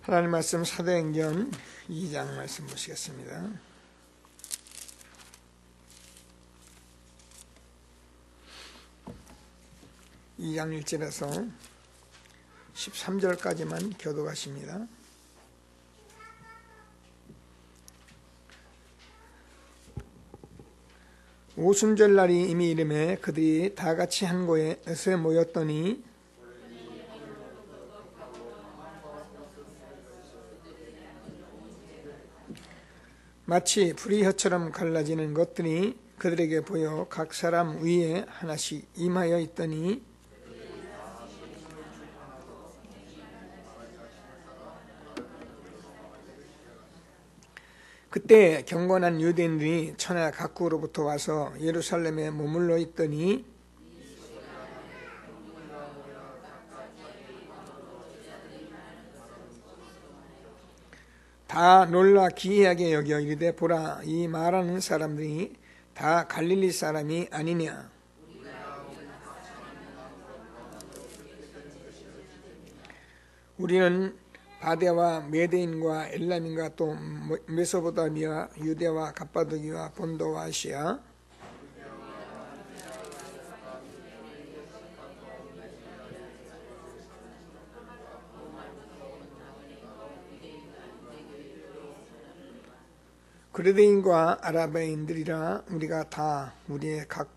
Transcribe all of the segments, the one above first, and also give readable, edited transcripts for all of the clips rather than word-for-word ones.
하나님 말씀 사도행전 2장 말씀 보시겠습니다. 이 장 1절에서 13절까지만 교독하십니다. 오순절 날이 이미 이름에 그들이 다 같이 한 곳에 모였더니 마치 불이 혀처럼 갈라지는 것들이 그들에게 보여 각 사람 위에 하나씩 임하여 있더니 그때 경건한 유대인들이 천하 각국으로부터 와서 예루살렘에 머물러 있더니 다 놀라 기이하게 여겨 이르되 보라, 이 말하는 사람들이 다 갈릴리 사람이 아니냐. 우리는 바데와 메대인과 엘람인과 또 메소포타미아, 유대와 갑바도기와 본도와 아시아, 그레데인과 아라바인들이라 우리가 다 우리의 각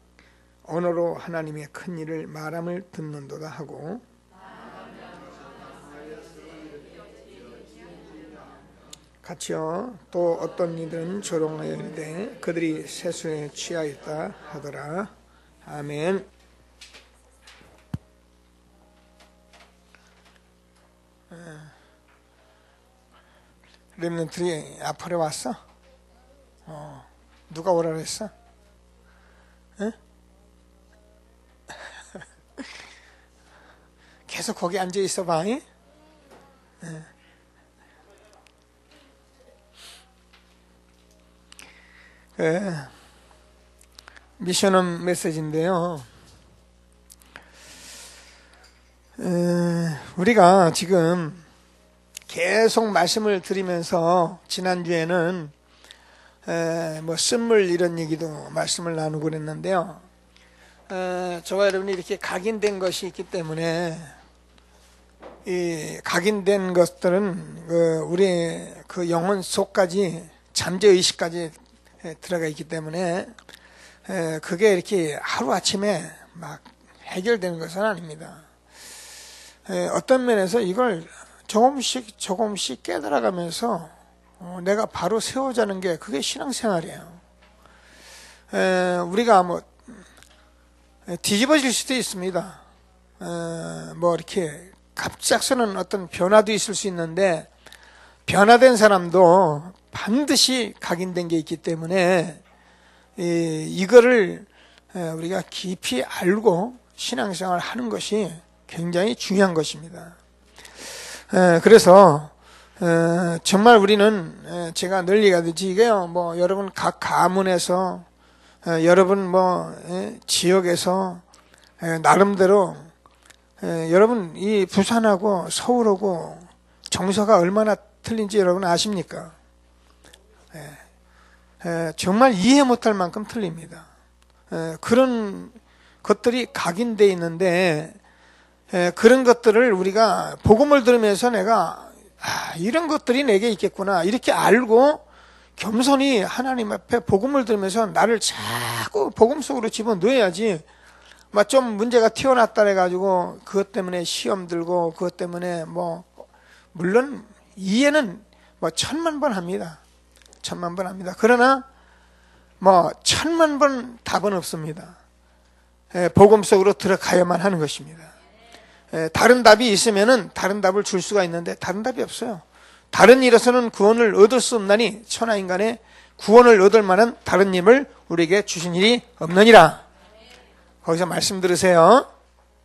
언어로 하나님의 큰 일을 말함을 듣는도다 하고, 같이요 또 어떤 이들은 조롱하여 이르되 그들이 세수에 취하였다 하더라. 아멘. 렘넌트들이 앞으로 왔어? 누가 오라 그랬어? 응? 계속 거기 앉아 있어 봐. 미션은 메시지인데요. 우리가 지금 계속 말씀을 드리면서 지난주에는 쓴물 이런 얘기도 말씀을 나누고 그랬는데요. 저와 여러분이 이렇게 각인된 것이 있기 때문에 이 각인된 것들은 우리의 그 영혼 속까지 잠재의식까지 들어가 있기 때문에 그게 이렇게 하루아침에 막 해결되는 것은 아닙니다. 어떤 면에서 이걸 조금씩 깨달아가면서 내가 바로 세워자는 게 그게 신앙생활이에요. 우리가 뒤집어질 수도 있습니다. 이렇게 갑작스러운 어떤 변화도 있을 수 있는데, 변화된 사람도 반드시 각인된 게 있기 때문에 이거를 우리가 깊이 알고 신앙생활을 하는 것이 굉장히 중요한 것입니다. 그래서 정말 우리는 제가 늘 얘기하듯이 이게요, 여러분 각 가문에서 여러분 지역에서 나름대로 여러분 이 부산하고 서울하고 정서가 얼마나 틀린지 여러분 아십니까? 정말 이해 못할 만큼 틀립니다. 그런 것들이 각인되어 있는데, 그런 것들을 우리가 복음을 들으면서 내가 이런 것들이 내게 있겠구나 이렇게 알고 겸손히 하나님 앞에 복음을 들으면서 나를 자꾸 복음 속으로 집어넣어야지, 좀 문제가 튀어났다 해가지고 그것 때문에 시험 들고 그것 때문에 물론 이해는 1000만 번 합니다. 1000만 번 합니다. 그러나 1000만 번 답은 없습니다. 복음 속으로 들어가야만 하는 것입니다. 다른 답이 있으면은 다른 답을 줄 수가 있는데 다른 답이 없어요. 다른 일에서는 구원을 얻을 수 없나니 천하인간의 구원을 얻을 만한 다른 힘을 우리에게 주신 일이 없느니라. 거기서 말씀 들으세요.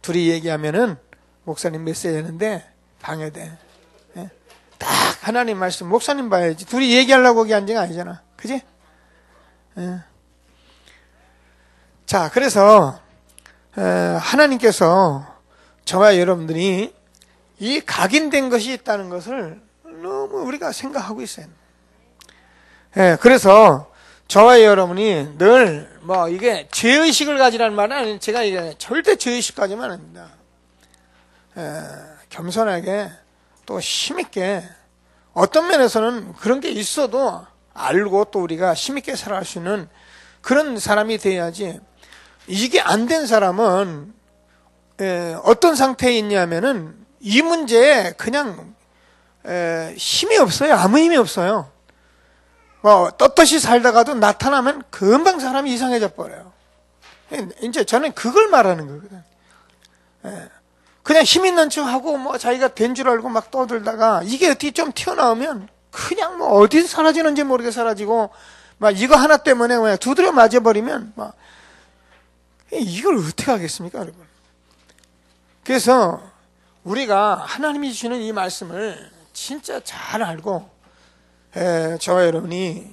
둘이 얘기하면은 목사님 메시지 하는데 방해돼. 딱 하나님 말씀 목사님 봐야지. 둘이 얘기하려고 거기 앉은 거 아니잖아. 그지? 자, 그래서 하나님께서 저와 여러분들이 이 각인된 것이 있다는 것을 너무 우리가 생각하고 있어요. 예, 그래서 저와 여러분이 늘 뭐 이게 죄의식을 가지라는 말은 아니, 제가 이게 절대 죄의식 가지만 아닙니다. 겸손하게 또 힘있게 어떤 면에서는 그런 게 있어도 알고 또 우리가 힘있게 살아갈 수 있는 그런 사람이 돼야지. 이게 안 된 사람은 어떤 상태에 있냐면은 이 문제에 그냥 힘이 없어요. 아무 힘이 없어요. 뭐 떳떳이 살다가도 나타나면 금방 사람이 이상해져 버려요. 이제 저는 그걸 말하는 거거든. 그냥 힘 있는 척하고 뭐 자기가 된 줄 알고 막 떠들다가 이게 어떻게 좀 튀어나오면 그냥 뭐 어디서 사라지는지 모르게 사라지고 막 이거 하나 때문에 그냥 두드려 맞아버리면 막 이걸 어떻게 하겠습니까, 여러분? 그래서 우리가 하나님이 주시는 이 말씀을 진짜 잘 알고 저와 여러분이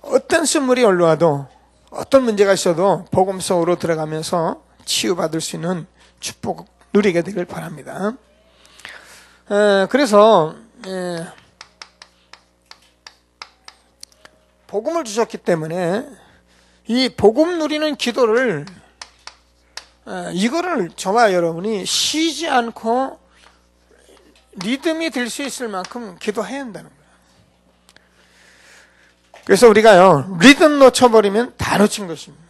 어떤 쓴물이 올라와도 어떤 문제가 있어도 복음 속으로 들어가면서 치유받을 수 있는 축복 누리게 되길 바랍니다. 그래서 복음을 주셨기 때문에 이 복음 누리는 기도를 이거를 저와 여러분이 쉬지 않고 리듬이 될 수 있을 만큼 기도해야 한다는 거예요. 그래서 우리가요, 리듬 놓쳐버리면 다 놓친 것입니다.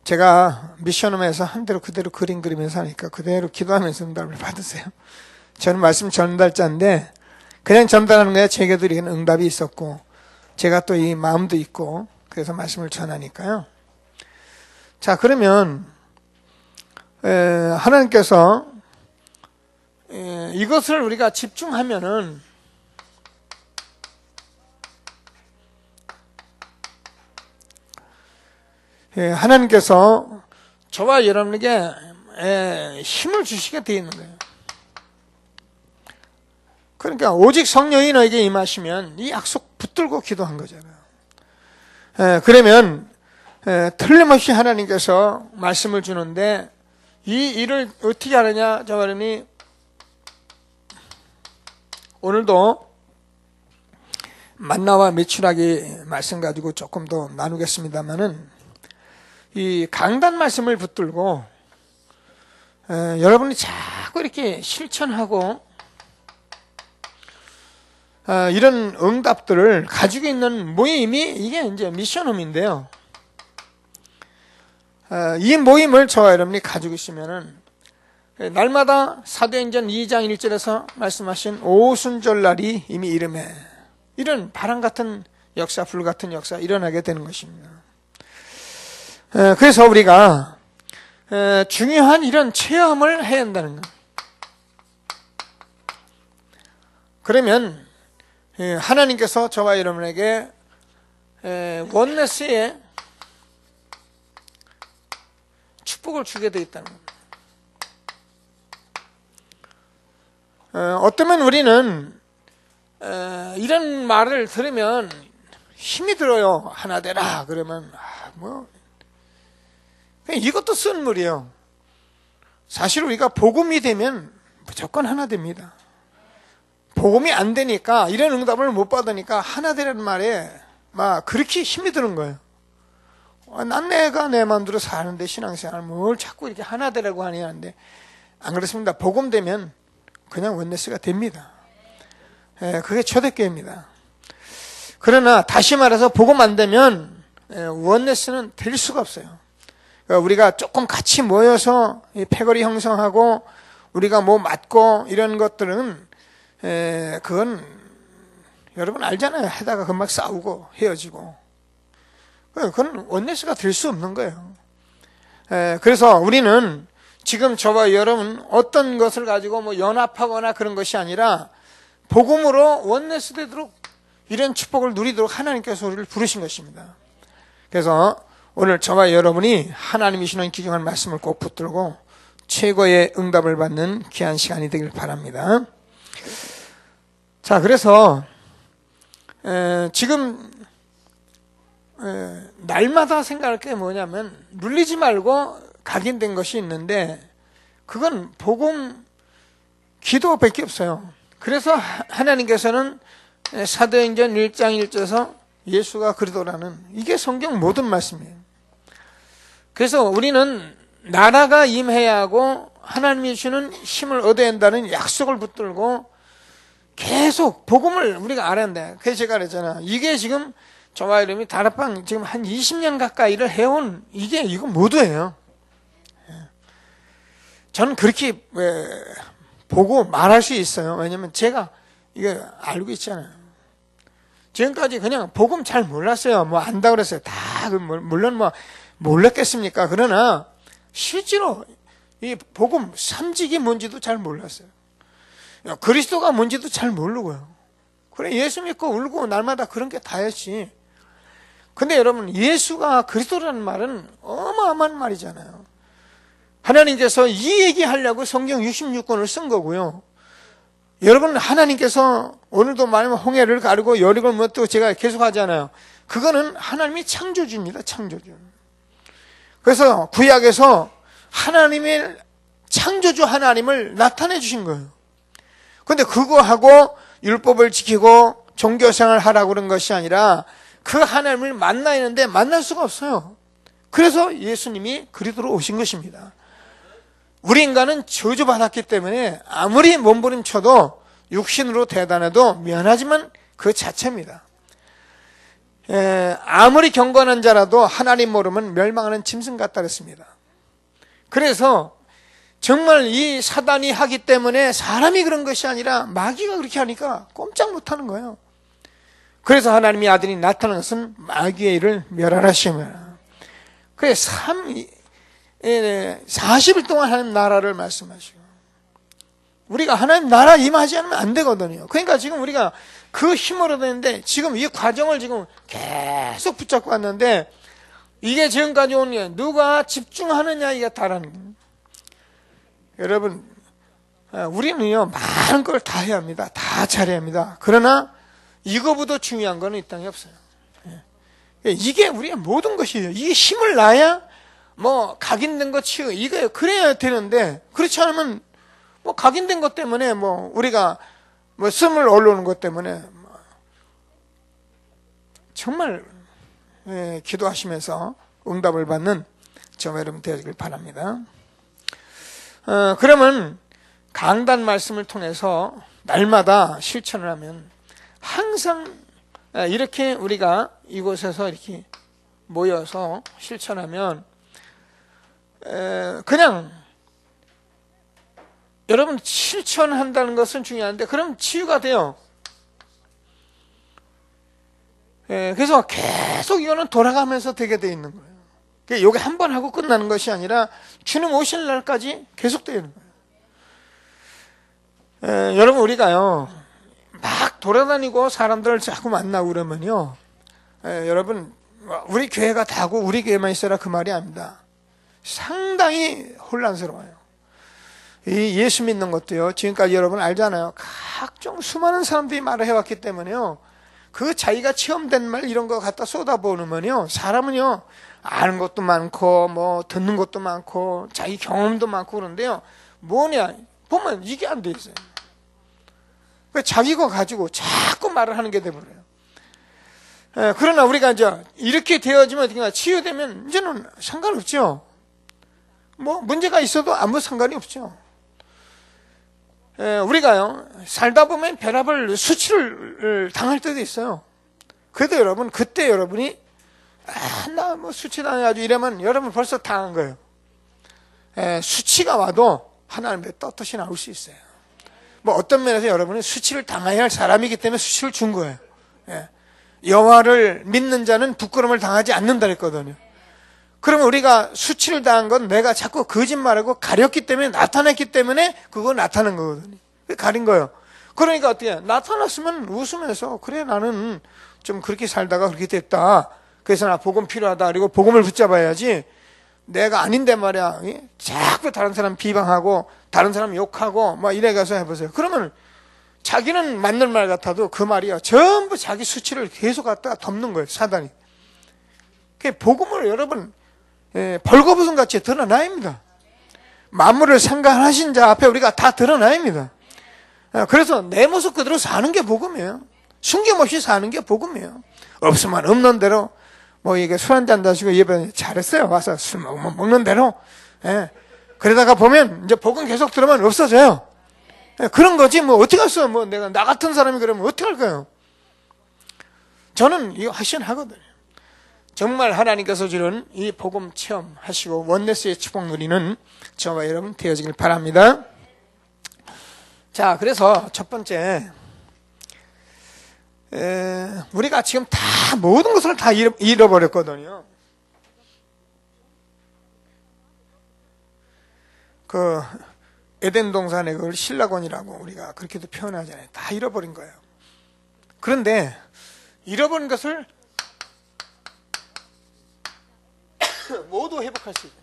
제가 미션홈에서 한 대로 그대로 그림 그리면서 하니까 그대로 기도하면서 응답을 받으세요. 저는 말씀 전달자인데 그냥 전달하는 거야. 제게도 이렇게 응답이 있었고 제가 또 이 마음도 있고 그래서 말씀을 전하니까요. 자, 그러면 하나님께서 이것을 우리가 집중하면은 하나님께서 저와 여러분에게 힘을 주시게 되어 있는 거예요. 그러니까 오직 성령이 너에게 임하시면 이 약속 붙들고 기도한 거잖아요. 그러면 틀림없이 하나님께서 말씀을 주는데 이 일을 어떻게 하느냐, 저와 여러분이 오늘도 만나와 메추라기 말씀 가지고 조금 더 나누겠습니다만은 이 강단 말씀을 붙들고 여러분이 자꾸 이렇게 실천하고 이런 응답들을 가지고 있는 모임이 이게 이제 미션홈인데요. 이 모임을 저와 여러분이 가지고 있으면은 날마다 사도행전 2장 1절에서 말씀하신 오순절날이 이미 이름에 이런 바람 같은 역사, 불 같은 역사 일어나게 되는 것입니다. 그래서 우리가 중요한 이런 체험을 해야 한다는 것. 그러면 하나님께서 저와 여러분에게 원네스의 축복을 주게 되어 있다는 겁니다. 어쩌면 우리는 이런 말을 들으면 힘이 들어요. 하나 되라 그러면 이것도 쓴물이에요. 사실 우리가 복음이 되면 무조건 하나 됩니다. 복음이 안 되니까 이런 응답을 못 받으니까 하나 되라는 말에 막 그렇게 힘이 드는 거예요. 난 내가 내 마음대로 사는데 신앙생활 뭘 자꾸 이렇게 하나 되라고 하냐 하는데 안 그렇습니다. 복음 되면 그냥 원네스가 됩니다. 그게 초대교회입니다. 그러나 다시 말해서 복음 안 되면 원네스는 될 수가 없어요. 그러니까 우리가 조금 같이 모여서 패거리 형성하고 우리가 뭐 맞고 이런 것들은 그건 여러분 알잖아요. 하다가 금방 싸우고 헤어지고 그건 원네스가 될 수 없는 거예요. 그래서 우리는 지금 저와 여러분 어떤 것을 가지고 뭐 연합하거나 그런 것이 아니라 복음으로 원네스 되도록 이런 축복을 누리도록 하나님께서 우리를 부르신 것입니다. 그래서 오늘 저와 여러분이 하나님이 주시는 귀중한 말씀을 꼭 붙들고 최고의 응답을 받는 귀한 시간이 되길 바랍니다. 자, 그래서 지금 날마다 생각할 게 뭐냐면 눌리지 말고 각인된 것이 있는데 그건 복음 기도밖에 없어요. 그래서 하나님께서는 사도행전 1장 1절에서 예수가 그리스도라는 이게 성경 모든 말씀이에요. 그래서 우리는 나라가 임해야 하고 하나님이 주는 힘을 얻어야 한다는 약속을 붙들고 계속 복음을 우리가 알아야 한다. 그래서 제가 그랬잖아. 이게 지금 저와 이름이 다락방 지금 한 20년 가까이를 해온 이거 모두예요. 저는 그렇게 보고 말할 수 있어요. 왜냐면 제가 이거 알고 있잖아요. 지금까지 그냥 복음 잘 몰랐어요. 뭐 안다 그랬어요. 다 물론 뭐 몰랐겠습니까? 그러나 실제로 이 복음 삼직이 뭔지도 잘 몰랐어요. 그리스도가 뭔지도 잘 모르고요. 그래 예수 믿고 울고 날마다 그런 게 다였지. 근데 여러분 예수가 그리스도라는 말은 어마어마한 말이잖아요. 하나님께서 이 얘기하려고 성경 66권을 쓴 거고요. 여러분 하나님께서 오늘도 말하면 홍해를 가르고 여리고를 또 제가 계속 하잖아요. 그거는 하나님이 창조주입니다. 창조주. 그래서 구약에서 하나님의 창조주 하나님을 나타내 주신 거예요. 근데 그거하고 율법을 지키고 종교생활을 하라고 그런 것이 아니라 그 하나님을 만나야 하는데 만날 수가 없어요. 그래서 예수님이 그리스도로 오신 것입니다. 우리 인간은 저주받았기 때문에 아무리 몸부림쳐도 육신으로 대단해도 미안하지만 그 자체입니다. 아무리 경건한 자라도 하나님 모르면 멸망하는 짐승 같다 그랬습니다. 그래서 정말 이 사단이 하기 때문에 사람이 그런 것이 아니라 마귀가 그렇게 하니까 꼼짝 못하는 거예요. 그래서 하나님의 아들이 나타난 것은 마귀의 일을 멸하라심이라. 그래서 40일 동안 하나님 나라를 말씀하시고 우리가 하나님 나라 임하지 않으면 안 되거든요. 그러니까 지금 우리가 그 힘을 얻었는데 지금 이 과정을 지금 계속 붙잡고 왔는데 이게 지금까지 온 게 누가 집중하느냐 이게 다라는 거예요. 여러분 우리는요 많은 걸 다 해야 합니다. 다 잘해야 합니다. 그러나 이거보다 중요한 거는 이 땅에 없어요. 이게 우리의 모든 것이에요. 이게 힘을 놔야 뭐 각인된 거 치우 이거 그래야 되는데 그렇지 않으면 뭐 각인된 것 때문에 뭐 우리가 뭐 숨을 올리는 것 때문에 정말 기도하시면서 응답을 받는 저와 여러분 되시길 바랍니다. 그러면 강단 말씀을 통해서 날마다 실천을 하면 항상 이렇게 우리가 이곳에서 이렇게 모여서 실천하면 그냥 여러분 실천한다는 것은 중요한데 그럼 치유가 돼요. 그래서 계속 이거는 돌아가면서 되게 돼 있는 거예요. 이게 한 번 하고 끝나는 것이 아니라 주님 오실 날까지 계속 되는 거예요. 여러분 우리가요 막 돌아다니고 사람들을 자꾸 만나고 그러면요 여러분 우리 교회가 다고 우리 교회만 있어라 그 말이 아닙니다. 상당히 혼란스러워요. 이 예수 믿는 것도요 지금까지 여러분 알잖아요. 각종 수많은 사람들이 말을 해왔기 때문에요 그 자기가 체험된 말 이런 거 갖다 쏟아보면요 사람은요 아는 것도 많고 뭐 듣는 것도 많고 자기 경험도 많고 그런데요 뭐냐 보면 이게 안 돼 있어요. 자기 거 가지고 자꾸 말을 하는 게 돼버려요. 그러나 우리가 이제 이렇게 되어지면 어떻게 치유되면 이제는 상관없죠. 뭐 문제가 있어도 아무 상관이 없죠. 우리가요 살다 보면 별의별 수치를 당할 때도 있어요. 그래도 여러분 그때 여러분이 나 뭐 수치 당해가지고 이러면 여러분 벌써 당한 거예요. 수치가 와도 하나님의 떳떳이 나올 수 있어요. 뭐 어떤 면에서 여러분은 수치를 당해야 할 사람이기 때문에 수치를 준 거예요. 여호와를 믿는 자는 부끄러움을 당하지 않는다 했거든요. 그러면 우리가 수치를 당한 건 내가 자꾸 거짓말하고 가렸기 때문에 나타냈기 때문에 그거 나타난 거거든요. 가린 거예요. 그러니까 어떻게 나타났으면 웃으면서 그래 나는 좀 그렇게 살다가 그렇게 됐다. 그래서 나 복음 필요하다. 그리고 복음을 붙잡아야지 내가 아닌데 말이야. 자꾸 다른 사람 비방하고 다른 사람 욕하고 막 이래가서 해보세요. 그러면 자기는 맞는 말 같아도 그 말이야 전부 자기 수치를 계속 갖다가 덮는 거예요. 사단이. 복음을 여러분 벌거벗은 같이 드러나야 합니다. 만물을 생각하신 자 앞에 우리가 다 드러나야 합니다. 그래서 내 모습 그대로 사는 게 복음이에요. 숨김없이 사는 게 복음이에요. 없으면 없는 대로 뭐 이게 술 한잔 다시고 예배 잘했어요. 와서 술 먹는 대로. 예. 그러다가 보면 이제 복음 계속 들으면 없어져요. 예. 그런 거지 뭐 어떻게 할수 뭐 내가 나 같은 사람이 그러면 어떻게 할까요? 저는 이거 확신하거든요. 정말 하나님께서 주는 이 복음 체험하시고 원네스의 축복 누리는 저와 여러분 되어지길 바랍니다. 자, 그래서 첫 번째 우리가 지금 다 모든 것을 다 잃어버렸거든요. 그 에덴 동산의 그걸 신라곤이라고 우리가 그렇게도 표현하잖아요. 다 잃어버린 거예요. 그런데 잃어버린 것을 모두 회복할 수 있어요.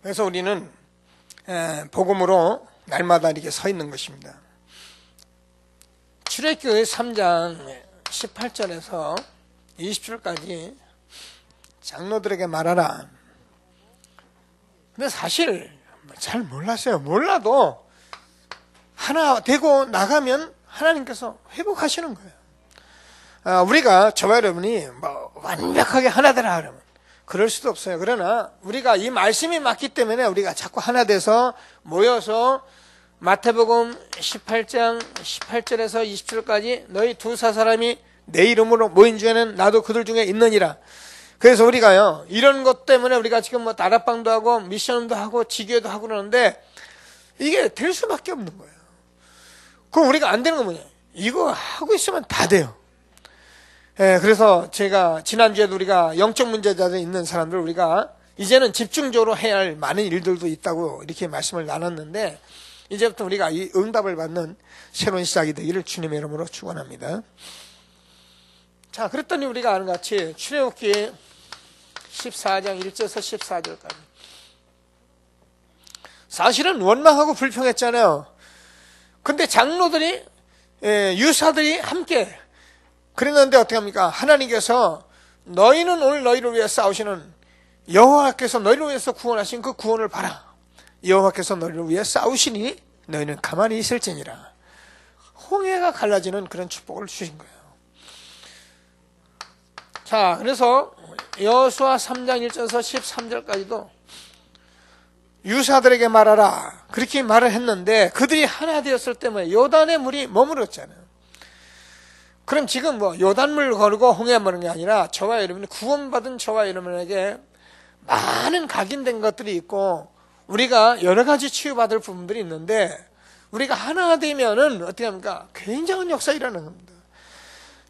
그래서 우리는 복음으로 날마다 이렇게 서 있는 것입니다. 출애굽기 3장 18절에서 20절까지 장로들에게 말하라. 근데 사실 잘 몰랐어요. 몰라도 하나 되고 나가면 하나님께서 회복하시는 거예요. 우리가 저와 여러분이 뭐 완벽하게 하나 되라 그러면 그럴 수도 없어요. 그러나 우리가 이 말씀이 맞기 때문에 우리가 자꾸 하나 돼서 모여서 마태복음 18장 18절에서 20절까지 너희 두사 사람이 내 이름으로 모인 중에는 나도 그들 중에 있느니라. 그래서 우리가요 이런 것 때문에 우리가 지금 뭐 다락방도 하고 미션도 하고 지교도 하고 그러는데 이게 될 수밖에 없는 거예요. 그럼 우리가 안 되는 건 뭐냐? 이거 하고 있으면 다 돼요. 그래서 제가 지난주에도 우리가 영적 문제자들 있는 사람들 우리가 이제는 집중적으로 해야 할 많은 일들도 있다고 이렇게 말씀을 나눴는데 이제부터 우리가 이 응답을 받는 새로운 시작이 되기를 주님의 이름으로 축원합니다. 자, 그랬더니 우리가 아는 같이 출애굽기 14장 1절에서 14절까지 사실은 원망하고 불평했잖아요. 근데 장로들이 유사들이 함께 그랬는데 어떻게 합니까? 하나님께서 너희는 오늘 너희를 위해 싸우시는 여호와께서 너희를 위해서 구원하신 그 구원을 봐라. 여호와께서 너희를 위해 싸우시니 너희는 가만히 있을지니라. 홍해가 갈라지는 그런 축복을 주신 거예요. 자, 그래서 여호수아 3장 1절에서 13절까지도 유사들에게 말하라. 그렇게 말을 했는데 그들이 하나 되었을 때문에 요단의 물이 머물렀잖아요. 그럼 지금 뭐 요단물 거르고 홍해 머는 게 아니라 저와 여러분이 구원받은 저와 여러분에게 많은 각인된 것들이 있고 우리가 여러 가지 치유받을 부분들이 있는데 우리가 하나 되면은 어떻게 합니까? 굉장한 역사 일어나는 겁니다.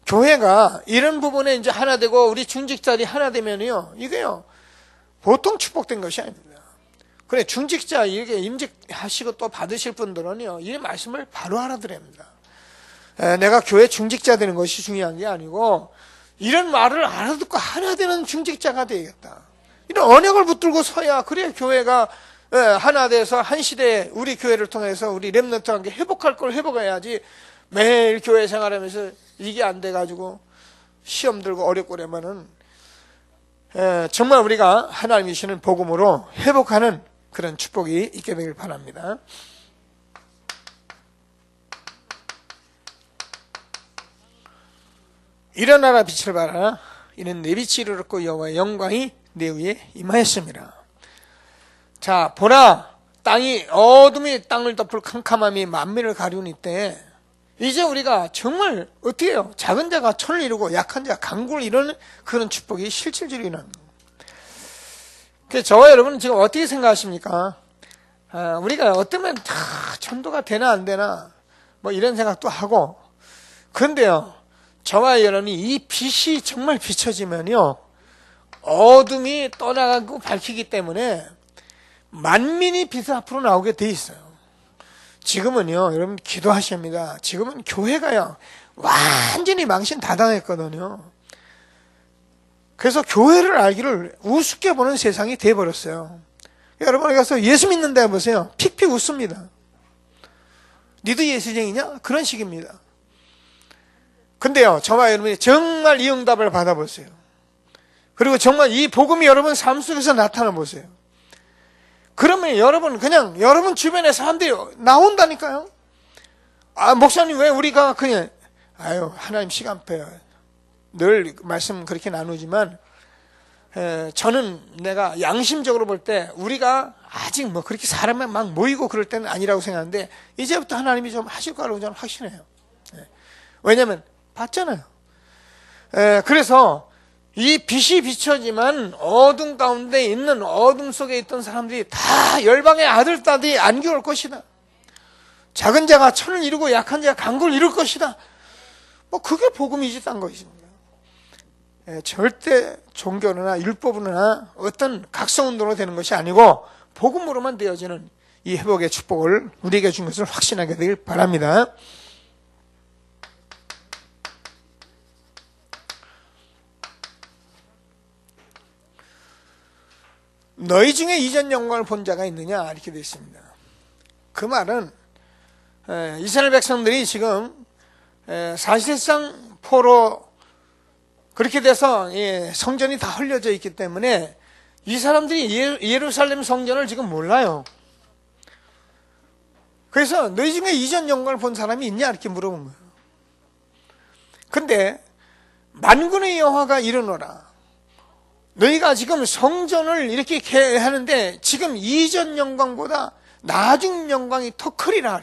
교회가 이런 부분에 이제 하나 되고 우리 중직자들이 하나 되면요 이게요 보통 축복된 것이 아닙니다. 그래 중직자 이렇게 임직하시고 또 받으실 분들은요 이 말씀을 바로 알아들어야 합니다. 내가 교회 중직자 되는 것이 중요한 게 아니고 이런 말을 알아듣고 하나 되는 중직자가 되겠다. 이런 언약을 붙들고 서야 그래 교회가 하나 돼서 한 시대에 우리 교회를 통해서 우리 렘넌트와 함께 회복할 걸 회복해야지 매일 교회 생활하면서 이게 안 돼가지고 시험 들고 어렵고 그러면은 정말 우리가 하나님이 주시는 복음으로 회복하는 그런 축복이 있게 되길 바랍니다. 일어나라 빛을 발하라. 이는 내 빛이 이르렀고 여호와의 영광이 내 위에 임하였습니다. 자, 보라 땅이 어둠이 땅을 덮을 캄캄함이 만민을 가리우니 때 이제 우리가 정말 어떻게 해요? 작은 자가 천을 이루고 약한 자가 강구를 이루는 그런 축복이 실질적으로 일어나는 거예요. 그래서 저와 여러분은 지금 어떻게 생각하십니까? 우리가 어쩌면 다 전도가 되나 안 되나 뭐 이런 생각도 하고 그런데요 저와 여러분이 이 빛이 정말 비춰지면요 어둠이 떠나가고 밝히기 때문에 만민이 빛 앞으로 나오게 돼 있어요. 지금은요 여러분 기도하셔야 합니다. 지금은 교회가요 완전히 망신 다 당했거든요. 그래서 교회를 알기를 우습게 보는 세상이 돼버렸어요. 여러분이 가서 예수 믿는다 해보세요. 픽픽 웃습니다. 니도 예수쟁이냐? 그런 식입니다. 근데요 저와 여러분이 정말 이 응답을 받아보세요. 그리고 정말 이 복음이 여러분 삶 속에서 나타나 보세요. 그러면 여러분 그냥 여러분 주변에 사람들이 나온다니까요. 아, 목사님 왜 우리가 그냥 아유 하나님 시간 빼요. 늘 말씀 그렇게 나누지만 저는 내가 양심적으로 볼 때 우리가 아직 뭐 그렇게 사람이 막 모이고 그럴 때는 아니라고 생각하는데 이제부터 하나님이 좀 하실 거라고 저는 확신해요. 왜냐하면 봤잖아요. 그래서 이 빛이 비춰지만 어둠 가운데 있는 어둠 속에 있던 사람들이 다 열방의 아들, 딸이 안겨올 것이다. 작은 자가 천을 이루고 약한 자가 강구를 이룰 것이다. 뭐 그게 복음이지 딴 것입니다. 절대 종교나 율법으로나 어떤 각성운동으로 되는 것이 아니고 복음으로만 되어지는 이 회복의 축복을 우리에게 준 것을 확신하게 되길 바랍니다. 너희 중에 이전 영광을 본 자가 있느냐 이렇게 되어 있습니다. 그 말은 이스라엘 백성들이 지금 사실상 포로 그렇게 돼서 성전이 다 헐려져 있기 때문에 이 사람들이 예루살렘 성전을 지금 몰라요. 그래서 너희 중에 이전 영광을 본 사람이 있냐 이렇게 물어본 거예요. 근데 만군의 여호와가 이르노라. 너희가 지금 성전을 이렇게 하는데 지금 이전 영광보다 나중 영광이 더 크리라.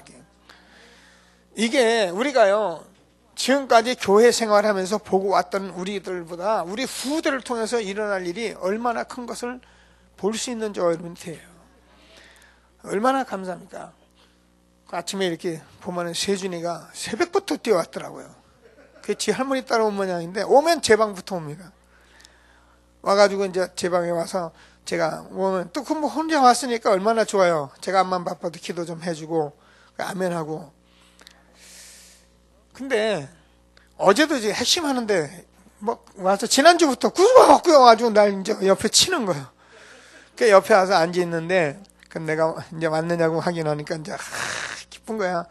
이게 우리가요 지금까지 교회 생활하면서 보고 왔던 우리들보다 우리 후대를 통해서 일어날 일이 얼마나 큰 것을 볼 수 있는 줄 여러분 돼요. 얼마나 감사합니까? 아침에 이렇게 보면 세준이가 새벽부터 뛰어왔더라고요. 그 지 할머니 따라온 모양인데 오면 제 방부터 옵니다. 와가지고 이제 제 방에 와서 제가 오면 또 뭐 혼자 왔으니까 얼마나 좋아요. 제가 암만 바빠도 기도 좀 해주고 아멘하고. 근데 어제도 이제 핵심 하는데 뭐 와서 지난주부터 구석구석 와가지고 날 이제 옆에 치는 거예요. 그 옆에 와서 앉아 있는데 그 내가 이제 왔느냐고 확인하니까 이제 기쁜 거야.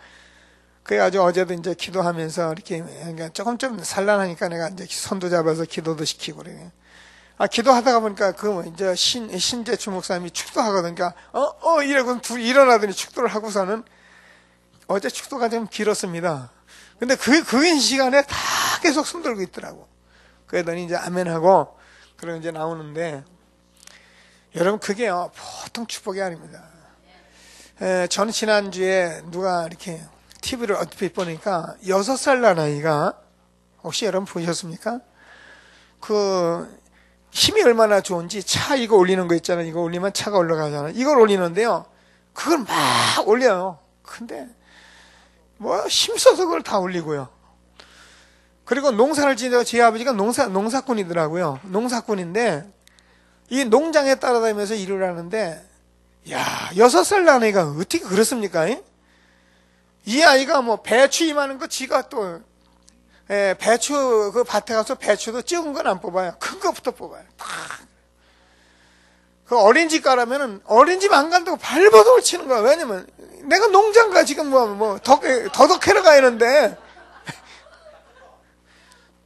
그래가지고 어제도 이제 기도하면서 이렇게 그러니까 조금 산란하니까 내가 이제 손도 잡아서 기도도 시키고 그래. 기도하다가 보니까 이제 신재추 목사님이 축도하거든. 그러니까 이러고 둘이 일어나더니 축도를 하고서는 어제 축도가 좀 길었습니다. 근데 그 시간에 다 계속 손들고 있더라고. 그러더니 이제 아멘하고 그러고 이제 나오는데 여러분 그게요 보통 축복이 아닙니다. 저는 지난주에 누가 이렇게 TV를 얼핏 보니까 6살 난 아이가 혹시 여러분 보셨습니까? 그 힘이 얼마나 좋은지 차 이거 올리는 거 있잖아요. 이거 올리면 차가 올라가잖아요. 이걸 올리는데요. 그걸 막 올려요. 근데 뭐 힘써서 그걸 다 올리고요. 그리고 농사를 지내고 제 아버지가 농사꾼이더라고요. 농사꾼인데 이 농장에 따라다니면서 일을 하는데 야 6살 난 애가 어떻게 그렇습니까? 이 아이가 뭐 배추 이만한 거 지가 또 배추 그 밭에 가서 배추도 적은 건 안 뽑아요. 큰 거부터 뽑아요. 그 어린이집 가라면은 어린이집 안 간다고 발버둥을 치는 거야. 왜냐면 내가 농장 가 지금 더덕해러 가야하는데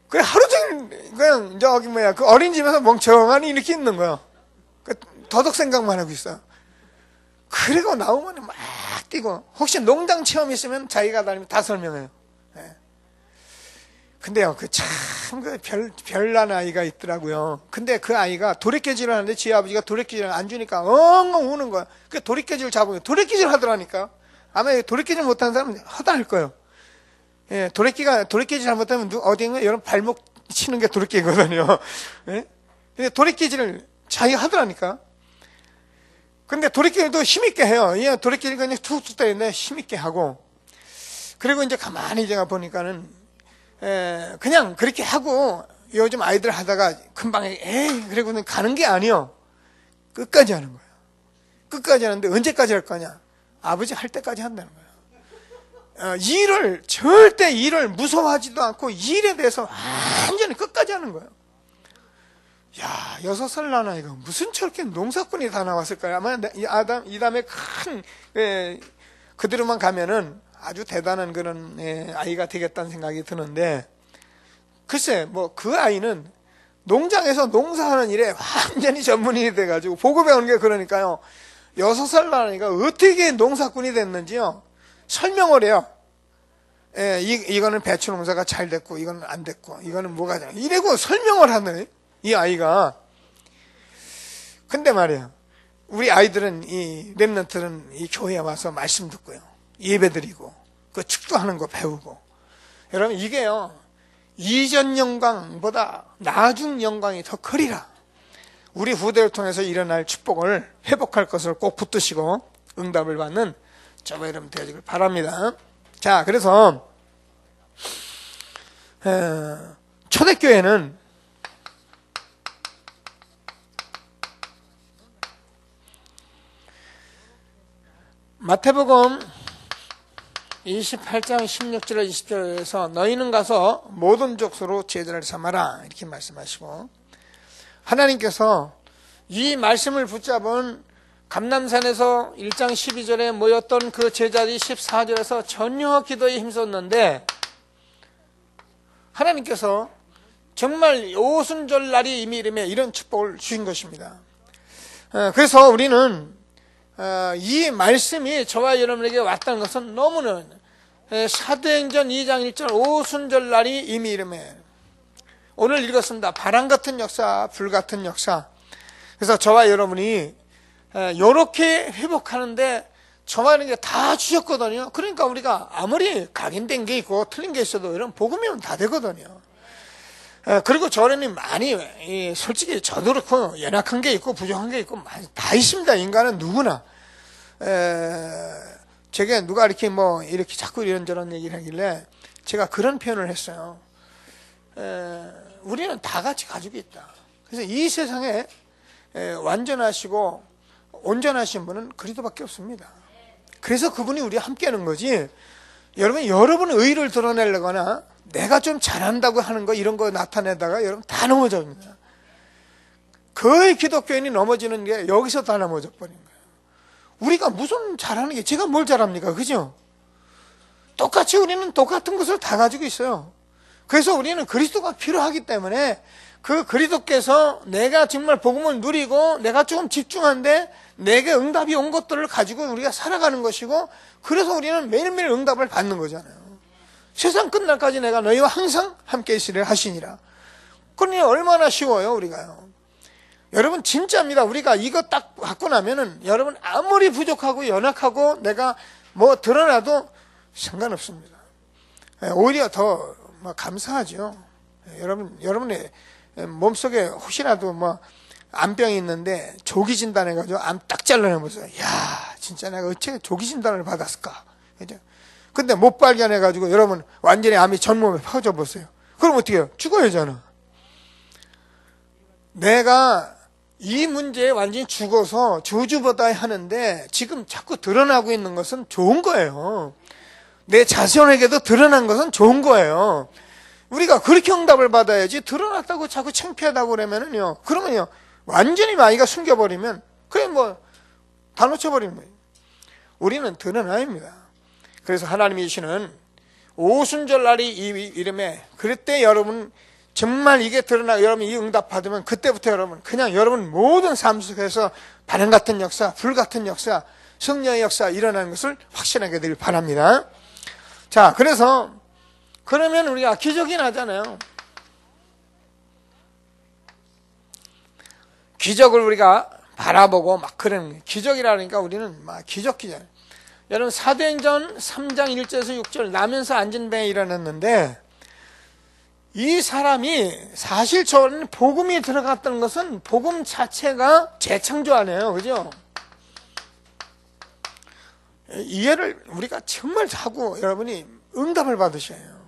그래 하루 종일 그냥 그 어린이집에서 멍청하니 이렇게 있는 거야. 그 더덕 생각만 하고 있어. 그리고 나오면 막 뛰고 혹시 농장 체험 있으면 자기가 다니면 다 설명해요. 근데요, 별난 아이가 있더라고요. 근데 그 아이가 도래깨질을 하는데 지 아버지가 도래깨질을 안 주니까 엉엉 우는 거야. 그 도래깨질 잡으면 도래깨질 하더라니까. 아마 도래깨질 못하는 사람은 하다 할 거예요. 도래깨질 잘못하면 어딘가 여러분 발목 치는 게 도래깨거든요. 근데 도래깨질을 자기가 하더라니까. 근데 도래깨질도 힘있게 해요. 도래깨질 그냥 툭툭 때리는데 힘있게 하고. 그리고 이제 가만히 제가 보니까는 그냥 그렇게 하고 요즘 아이들 하다가 금방 그러고는 가는 게 아니요. 끝까지 하는 거예요. 끝까지 하는데 언제까지 할 거냐? 아버지 할 때까지 한다는 거예요. 절대 일을 무서워하지도 않고 일에 대해서 완전히 끝까지 하는 거예요. 야, 6살 난 아이가 무슨 저렇게 농사꾼이 다 나왔을까요? 아마 이 다음에 그대로만 가면은 아주 대단한 그런 아이가 되겠다는 생각이 드는데 글쎄 뭐 그 아이는 농장에서 농사하는 일에 완전히 전문인이 돼가지고 보고 배우는 게 그러니까요. 6살 나니까 어떻게 농사꾼이 됐는지요. 설명을 해요. 예, 이거는 배추 농사가 잘 됐고, 이거는 안 됐고, 이거는 뭐가 잘. 이래고 설명을 하는 이 아이가. 근데 말이에요. 우리 아이들은 이 렘넌트는 이 교회에 와서 말씀 듣고요. 예배 드리고, 그 축도하는 거 배우고. 여러분, 이게요. 이전 영광보다 나중 영광이 더 크리라. 우리 후대를 통해서 일어날 축복을 회복할 것을 꼭 붙드시고 응답을 받는 저와 여러분 되어지길 바랍니다. 자, 그래서 초대교회는 마태복음 28장 16절 20절에서 너희는 가서 모든 족속으로 제자를 삼아라 이렇게 말씀하시고, 하나님께서 이 말씀을 붙잡은 감람산에서 1장 12절에 모였던 그 제자들이 14절에서 전혀 기도에 힘썼는데, 하나님께서 정말 오순절날이 이미 이름에 이런 축복을 주신 것입니다. 그래서 우리는 이 말씀이 저와 여러분에게 왔다는 것은 너무나 사도행전 2장 1절 오순절날이 이미 이름에, 오늘 읽었습니다. 바람 같은 역사, 불 같은 역사. 그래서 저와 여러분이 이렇게 회복하는데 저와 이런 게 다 주셨거든요. 그러니까 우리가 아무리 각인된 게 있고 틀린 게 있어도 이런 복음이면 다 되거든요. 그리고 저는 많이 솔직히 저도 그렇고 연약한 게 있고 부족한 게 있고 다 있습니다. 인간은 누구나. 제게 누가 이렇게 이렇게 자꾸 이런저런 얘기를 하길래 제가 그런 표현을 했어요. 우리는 다 같이 가지고 있다. 그래서 이 세상에 완전하시고 온전하신 분은 그리스도밖에 없습니다. 그래서 그분이 우리와 함께하는 거지. 여러분의 의의를 드러내려거나 내가 좀 잘한다고 하는 거 이런 거 나타내다가 여러분 다 넘어집니다. 거의 기독교인이 넘어지는 게 여기서 다 넘어져 버린 거예요. 우리가 무슨 잘하는 게, 제가 뭘 잘합니까? 그죠? 똑같이 우리는 똑같은 것을 다 가지고 있어요. 그래서 우리는 그리스도가 필요하기 때문에 그 그리스도께서 내가 정말 복음을 누리고 내가 조금 집중한데 내게 응답이 온 것들을 가지고 우리가 살아가는 것이고, 그래서 우리는 매일매일 응답을 받는 거잖아요. 세상 끝날까지 내가 너희와 항상 함께 있으리라 하시니라. 그러니 얼마나 쉬워요, 우리가요. 여러분 진짜입니다. 우리가 이거 딱 갖고 나면은 여러분 아무리 부족하고 연약하고 내가 드러나도 상관없습니다. 오히려 더 감사하죠. 여러분의 몸속에 혹시라도 암병이 있는데 조기 진단해가지고 암 딱 잘라내면서 야 진짜 내가 어째 조기 진단을 받았을까. 그죠? 근데 못 발견해가지고 여러분 완전히 암이 전몸에 퍼져 보세요. 그럼 어떻게 해요? 죽어야잖아. 내가 이 문제에 완전히 죽어서 저주받아야 하는데 지금 자꾸 드러나고 있는 것은 좋은 거예요. 내 자손에게도 드러난 것은 좋은 거예요. 우리가 그렇게 응답을 받아야지, 드러났다고 자꾸 창피하다고 그러면요 완전히 마이가 숨겨버리면 그냥 다 놓쳐버리는 거예요. 우리는 드러나야 합니다. 그래서 하나님이 주시는 오순절날이 이 이름에, 그럴 때 여러분 정말 이게 드러나고 여러분 이 응답 받으면 그때부터 여러분 그냥 여러분 모든 삶 속에서 바람 같은 역사, 불 같은 역사, 성령의 역사 일어나는 것을 확신하게 되길 바랍니다. 자, 그러면 우리가 기적이 나잖아요. 기적을 우리가 바라보고 그런 기적이라니까 우리는 기적이잖아요. 여러분 사도행전 3장 1절에서 6절 나면서 앉은 배에 일어났는데, 이 사람이 사실 저는 복음이 들어갔던 것은 복음 자체가 재창조 아니에요. 그죠? 이해를 우리가 정말 하고 여러분이 응답을 받으셔야 해요.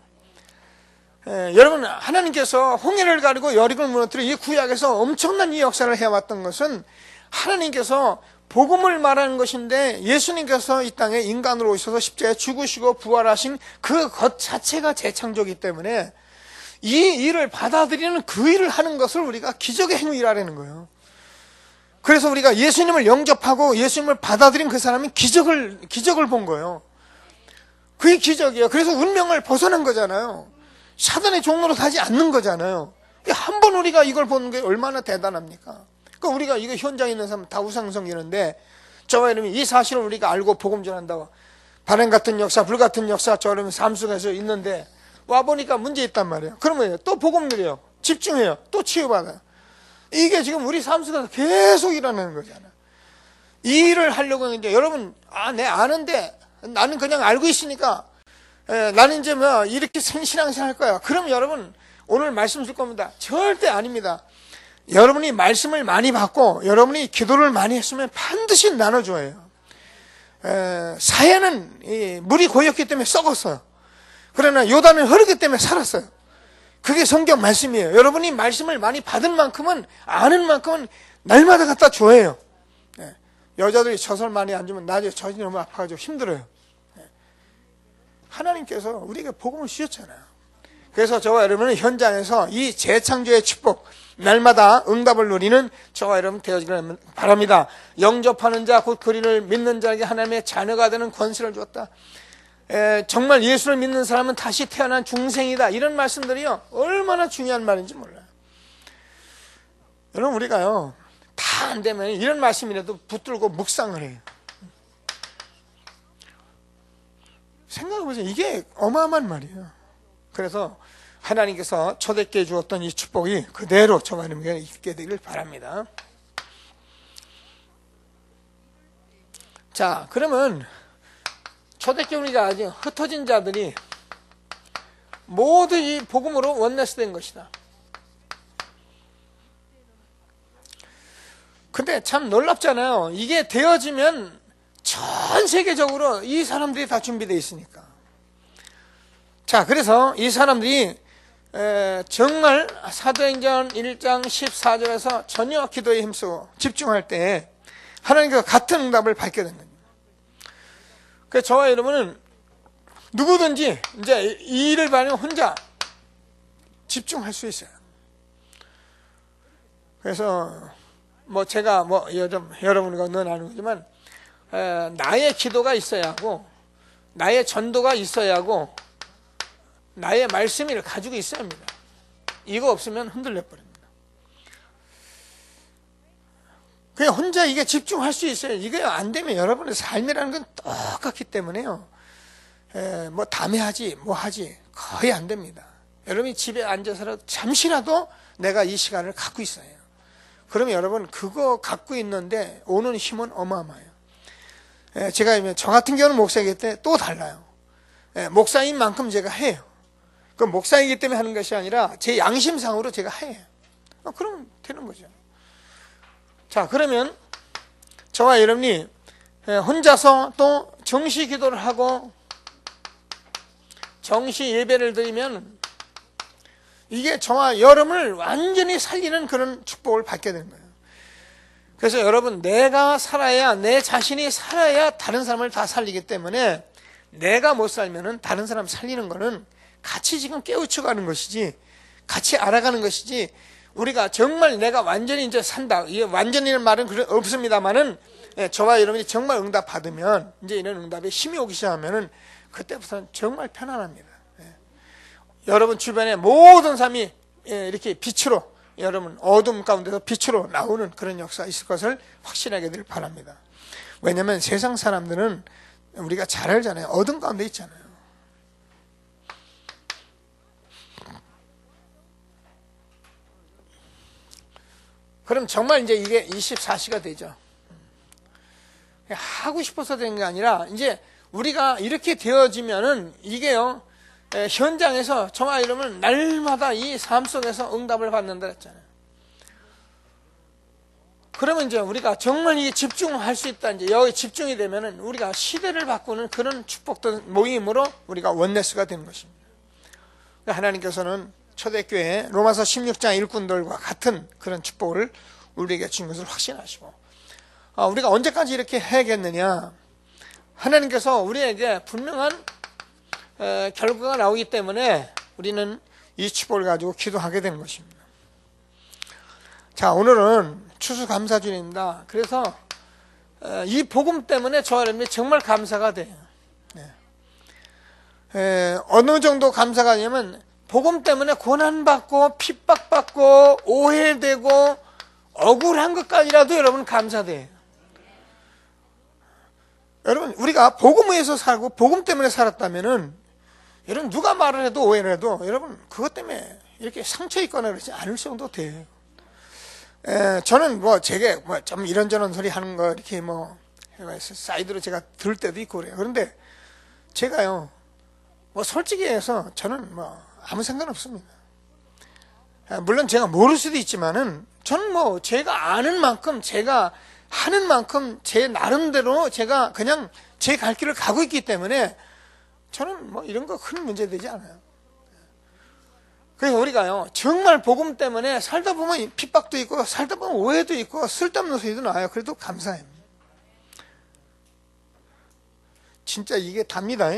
여러분 하나님께서 홍해를 가리고 여리고를 무너뜨려 이 구약에서 엄청난 이 역사를 해왔던 것은 하나님께서 복음을 말하는 것인데, 예수님께서 이 땅에 인간으로 오셔서 십자가에 죽으시고 부활하신 그 것 자체가 재창조이기 때문에 이 일을 받아들이는 그 일을 하는 것을 우리가 기적의 행위라는 거예요. 그래서 우리가 예수님을 영접하고 예수님을 받아들인 그 사람이 기적을 본 거예요. 그게 기적이에요. 그래서 운명을 벗어난 거잖아요. 사단의 종로로 가지 않는 거잖아요. 한 번 우리가 이걸 보는 게 얼마나 대단합니까? 그러니까 우리가 이거 현장에 있는 사람 다 우상 섬기는데 저와 여러분이 이 사실을 우리가 알고 복음 전한다고 발행 같은 역사, 불 같은 역사 저 여러분 삶 속에서 있는데 와보니까 문제 있단 말이에요. 그러면 또 복음 누려요. 집중해요. 또 치유받아요. 이게 지금 우리 삶 속에서 계속 일어나는 거잖아요. 이 일을 하려고 이제 여러분, 내 아는데 나는 그냥 알고 있으니까 나는 이제 뭐 이렇게 신앙생활 할 거야. 그럼 여러분 오늘 말씀 줄 겁니다. 절대 아닙니다. 여러분이 말씀을 많이 받고 여러분이 기도를 많이 했으면 반드시 나눠줘요. 사해는 물이 고였기 때문에 썩었어요. 그러나 요단은 흐르기 때문에 살았어요. 그게 성경 말씀이에요. 여러분이 말씀을 많이 받은 만큼은 아는 만큼은 날마다 갖다 줘요. 여자들이 젖을 많이 안 주면 나중에 젖이 너무 아파가지고 힘들어요. 하나님께서 우리에게 복음을 주셨잖아요. 그래서 저와 여러분은 현장에서 이 재창조의 축복 날마다 응답을 누리는 저와 여러분 되어지기를 바랍니다. 영접하는 자 곧 그리를 믿는 자에게 하나님의 자녀가 되는 권세를 주었다. 정말 예수를 믿는 사람은 다시 태어난 중생이다. 이런 말씀들이요 얼마나 중요한 말인지 몰라요. 여러분 우리가요 다 안 되면 이런 말씀이라도 붙들고 묵상을 해요. 생각해보세요. 이게 어마어마한 말이에요. 그래서 하나님께서 초대교회에 주었던 이 축복이 그대로 저와 여러분에게 있게 되기를 바랍니다. 자, 그러면 초대교회가 아직 흩어진 자들이 모두 이 복음으로 원내스 된 것이다. 근데 참 놀랍잖아요. 이게 되어지면 전 세계적으로 이 사람들이 다 준비되어 있으니까. 자, 그래서 이 사람들이 정말 사도행전 1장 14절에서 전혀 기도에 힘쓰고 집중할 때 하나님과 같은 응답을 받게 된 겁니다. 그래서 저와 여러분은 누구든지 이제 이 일을 받으면 혼자 집중할 수 있어요. 그래서 뭐 제가 뭐 여러분과 늘 아는 거지만 나의 기도가 있어야 하고 나의 전도가 있어야 하고 나의 말씀을 가지고 있어야 합니다. 이거 없으면 흔들려 버립니다. 그냥 혼자 이게 집중할 수 있어요. 이게 안 되면 여러분의 삶이라는 건 똑같기 때문에요. 뭐 담회하지 뭐 하지 거의 안 됩니다. 여러분이 집에 앉아서라도 잠시라도 내가 이 시간을 갖고 있어요. 그러면 여러분 그거 갖고 있는데 오는 힘은 어마어마해요. 제가 저 같은 경우는 목사이기 때문에 또 달라요. 목사인 만큼 제가 해요. 그 목사이기 때문에 하는 것이 아니라 제 양심상으로 제가 해요. 그러면 되는 거죠. 자, 그러면 저와 여러분이 혼자서 또 정시 기도를 하고 정시 예배를 드리면 이게 저와 여러분을 완전히 살리는 그런 축복을 받게 되는 거예요. 그래서 여러분 내가 살아야 내 자신이 살아야 다른 사람을 다 살리기 때문에 내가 못 살면은 다른 사람 살리는 거는 같이 지금 깨우쳐 가는 것이지 같이 알아가는 것이지 우리가 정말 내가 완전히 이제 산다. 이게 완전히는 말은 없습니다만은 저와 여러분이 정말 응답 받으면 이제 이런 응답에 힘이 오기 시작하면은 그때부터는 정말 편안합니다. 여러분 주변에 모든 사람이 이렇게 빛으로 여러분 어둠 가운데서 빛으로 나오는 그런 역사가 있을 것을 확신하게 될 바랍니다. 왜냐하면 세상 사람들은 우리가 잘 알잖아요. 어둠 가운데 있잖아요. 그럼 정말 이제 이게 24시가 되죠. 하고 싶어서 된 게 아니라 이제 우리가 이렇게 되어지면은 이게요. 현장에서 저와 이러면 날마다 이 삶 속에서 응답을 받는다 했잖아요. 그러면 이제 우리가 정말 이게 집중할 수 있다. 이제 여기 집중이 되면은 우리가 시대를 바꾸는 그런 축복된 모임으로 우리가 원네스가 되는 것입니다. 하나님께서는 초대교회 로마서 16장 일꾼들과 같은 그런 축복을 우리에게 준 것을 확신하시고 우리가 언제까지 이렇게 해야겠느냐. 하나님께서 우리에게 분명한 결과가 나오기 때문에 우리는 이 축복을 가지고 기도하게 되는 것입니다. 자, 오늘은 추수감사주일입니다. 그래서 이 복음 때문에 저와 여러분이 정말 감사가 돼요. 어느 정도 감사가 되냐면 복음 때문에 고난받고 핍박받고 오해되고 억울한 것까지라도 여러분 감사돼요. 여러분 우리가 복음 위에서 살고 복음 때문에 살았다면은 여러분 누가 말을 해도 오해를 해도 여러분 그것 때문에 이렇게 상처 있거나 그러지 않을 정도 돼요. 저는 뭐 제게 뭐 좀 이런저런 소리 하는 거 이렇게 뭐 사이드로 제가 들을 때도 있고 그래요. 그런데 제가요 뭐 솔직히 해서 저는 뭐 아무 상관 없습니다. 물론 제가 모를 수도 있지만은 저는 뭐 제가 아는 만큼 제가 하는 만큼 제 나름대로 제가 그냥 제 갈 길을 가고 있기 때문에 저는 뭐 이런 거 큰 문제 되지 않아요. 그래서 우리가요 정말 복음 때문에 살다 보면 핍박도 있고 살다 보면 오해도 있고 쓸데없는 소리도 나와요. 그래도 감사해요. 진짜 이게 답니다.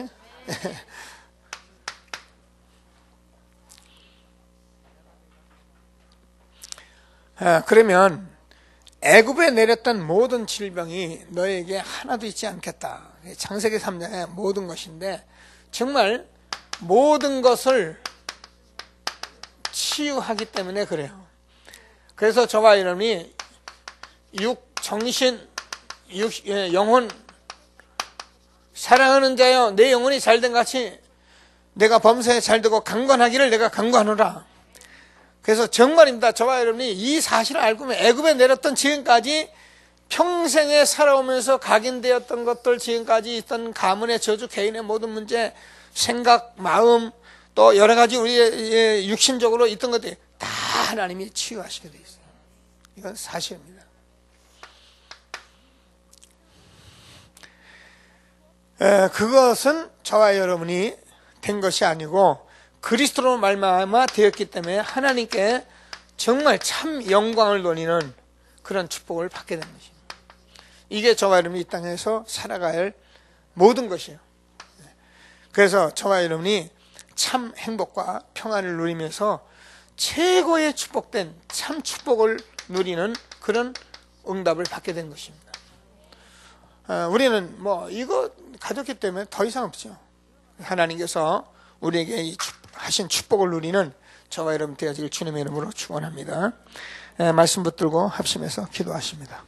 그러면 애굽에 내렸던 모든 질병이 너에게 하나도 있지 않겠다. 창세기 3장의 모든 것인데 정말 모든 것을 치유하기 때문에 그래요. 그래서 저와 여러분이 정신, 영혼 사랑하는 자여 내 영혼이 잘된 같이 내가 범사에 잘되고 강건하기를 내가 강구하노라. 그래서 정말입니다. 저와 여러분이 이 사실을 알고 보면 애굽에 내렸던 지금까지 평생에 살아오면서 각인되었던 것들, 지금까지 있던 가문의 저주, 개인의 모든 문제, 생각, 마음, 또 여러 가지 우리의 육신적으로 있던 것들이 다 하나님이 치유하시게 되어 있어요. 이건 사실입니다. 그것은 저와 여러분이 된 것이 아니고 그리스도로 말미암아 되었기 때문에 하나님께 정말 참 영광을 돌리는 그런 축복을 받게 된 것입니다. 이게 저와 여러분이 이 땅에서 살아가야 할 모든 것이에요. 그래서 저와 여러분이 참 행복과 평안을 누리면서 최고의 축복된 참 축복을 누리는 그런 응답을 받게 된 것입니다. 우리는 뭐 이거 가졌기 때문에 더 이상 없죠. 하나님께서 우리에게 이 하신 축복을 누리는 저와 여러분 되어지길 주님의 이름으로 축원합니다. 말씀 붙들고 합심해서 기도하십니다.